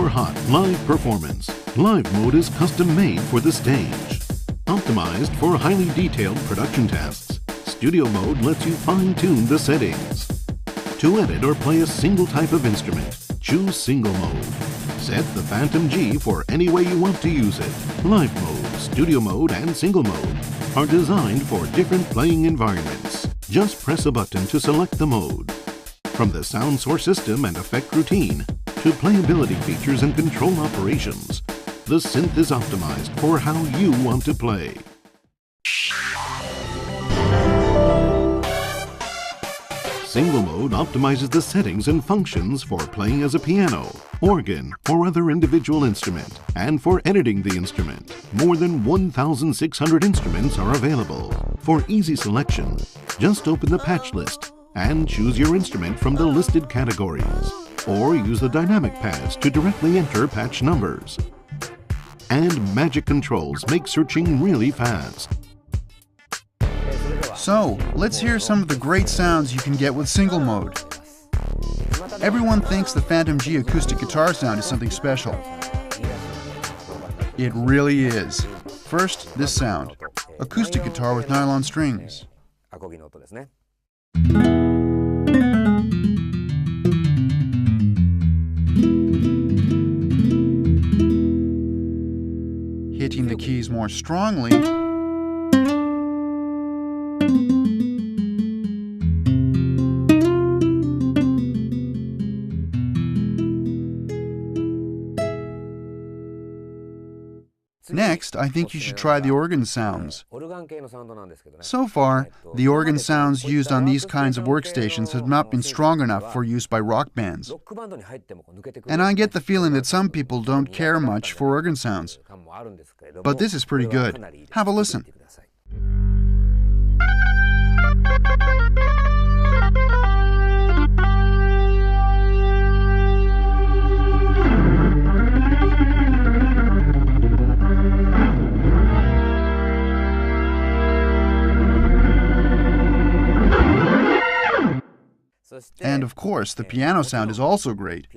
for hot live performance. Live mode is custom made for the stage. Optimized for highly detailed production tests, studio mode lets you fine-tune the settings. To edit or play a single type of instrument, choose single mode. Set the Fantom-G for any way you want to use it. Live mode, studio mode, and single mode are designed for different playing environments. Just press a button to select the mode. From the sound source system and effect routine to playability features and control operations, the synth is optimized for how you want to play. Single mode optimizes the settings and functions for playing as a piano, organ, or other individual instrument, and for editing the instrument. More than 1,600 instruments are available. For easy selection, just open the patch list and choose your instrument from the listed categories, or use the dynamic pads to directly enter patch numbers. And magic controls make searching really fast. So, let's hear some of the great sounds you can get with single mode. Everyone thinks the Fantom-G acoustic guitar sound is something special. It really is. First, this sound. Acoustic guitar with nylon strings. Hitting the keys more strongly. Next, I think you should try the organ sounds. So far, the organ sounds used on these kinds of workstations have not been strong enough for use by rock bands. And I get the feeling that some people don't care much for organ sounds. But this is pretty good. Have a listen. And of course, the piano sound is also great.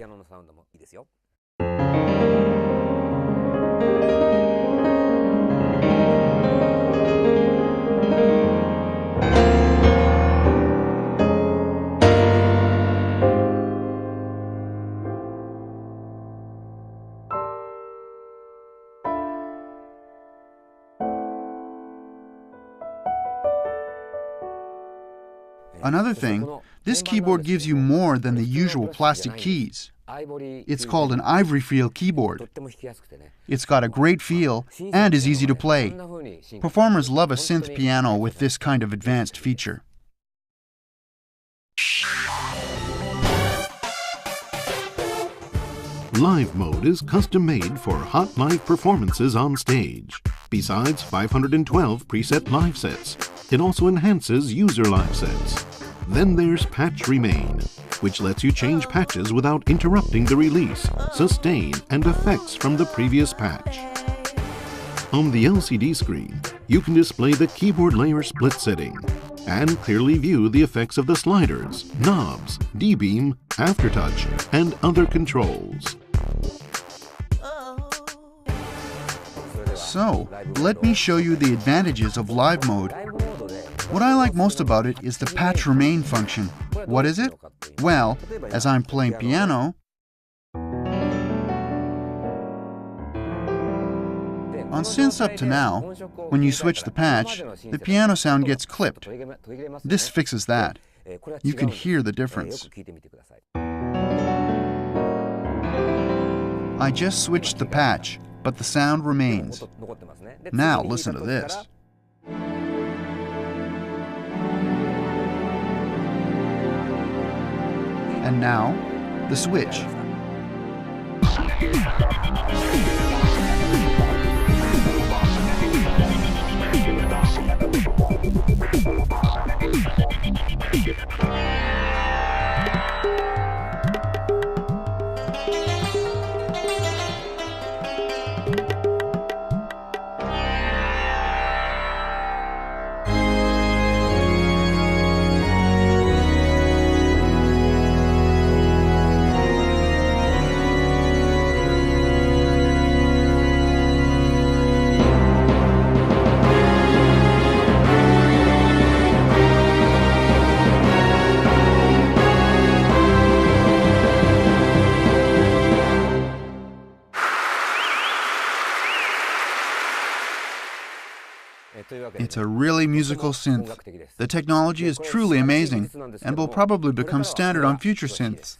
Another thing, this keyboard gives you more than the usual plastic keys. It's called an ivory feel keyboard. It's got a great feel and is easy to play. Performers love a synth piano with this kind of advanced feature. Live mode is custom made for hot live performances on stage. Besides 512 preset live sets, it also enhances user live sets. Then there's Patch Remain, which lets you change patches without interrupting the release, sustain, and effects from the previous patch. On the LCD screen, you can display the keyboard layer split setting and clearly view the effects of the sliders, knobs, D-beam, aftertouch, and other controls. So, let me show you the advantages of live mode. What I like most about it is the Patch Remain function. What is it? Well, as I'm playing piano, on synths up to now, when you switch the patch, the piano sound gets clipped. This fixes that. You can hear the difference. I just switched the patch, but the sound remains. Now listen to this. And now, the switch. musical synth. The technology is truly amazing and will probably become standard on future synths.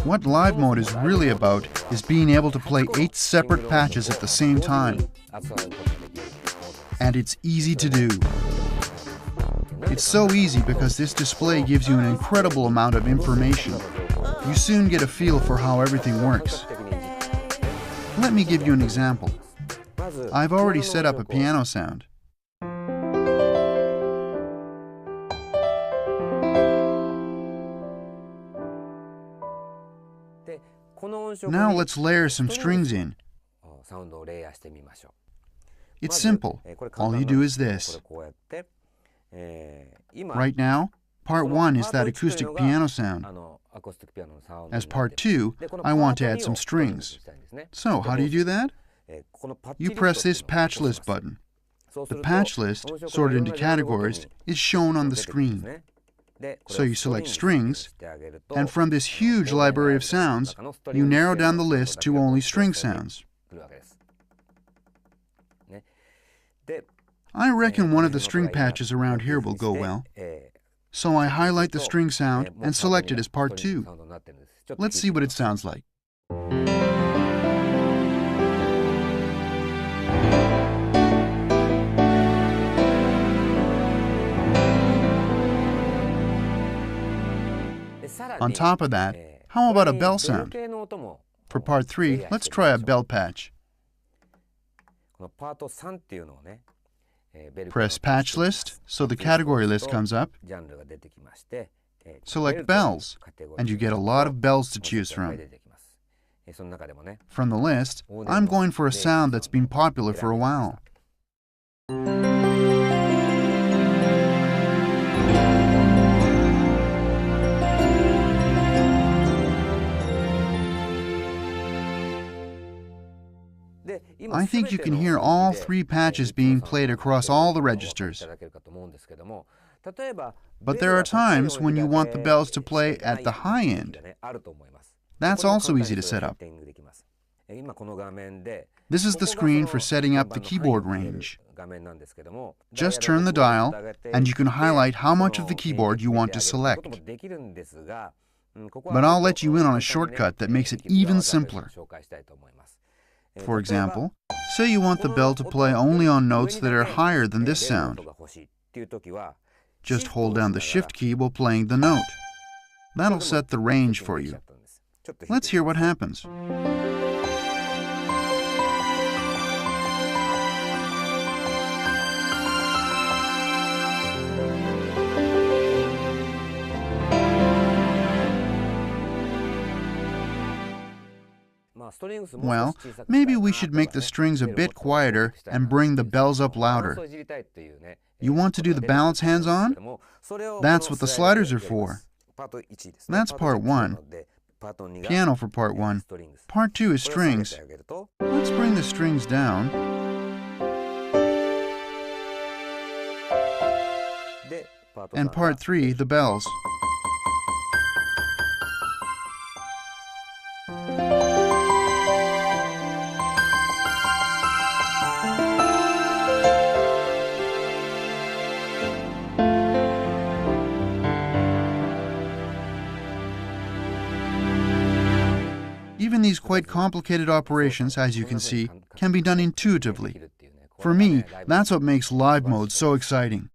What live mode is really about is being able to play 8 separate patches at the same time. And it's easy to do. It's so easy because this display gives you an incredible amount of information. You soon get a feel for how everything works. Let me give you an example. I've already set up a piano sound. Now let's layer some strings in. It's simple. All you do is this. Right now, part 1 is that acoustic piano sound. As part 2, I want to add some strings. So, how do you do that? You press this patch list button. The patch list, sorted into categories, is shown on the screen. So you select strings, and from this huge library of sounds, you narrow down the list to only string sounds. I reckon one of the string patches around here will go well. So I highlight the string sound and select it as part 2. Let's see what it sounds like. On top of that, how about a bell sound? For part 3, let's try a bell patch. Press patch list so the category list comes up. Select bells, and you get a lot of bells to choose from. From the list, I'm going for a sound that's been popular for a while. I think you can hear all 3 patches being played across all the registers. But there are times when you want the bells to play at the high end. That's also easy to set up. This is the screen for setting up the keyboard range. Just turn the dial, and you can highlight how much of the keyboard you want to select. But I'll let you in on a shortcut that makes it even simpler. For example, say you want the bell to play only on notes that are higher than this sound. Just hold down the Shift key while playing the note. That'll set the range for you. Let's hear what happens. Well, maybe we should make the strings a bit quieter and bring the bells up louder. You want to do the balance hands-on? That's what the sliders are for. That's part 1. Piano for part 1. Part 2 is strings. Let's bring the strings down. And part 3, the bells. Even these quite complicated operations, as you can see, can be done intuitively. For me, that's what makes live mode so exciting.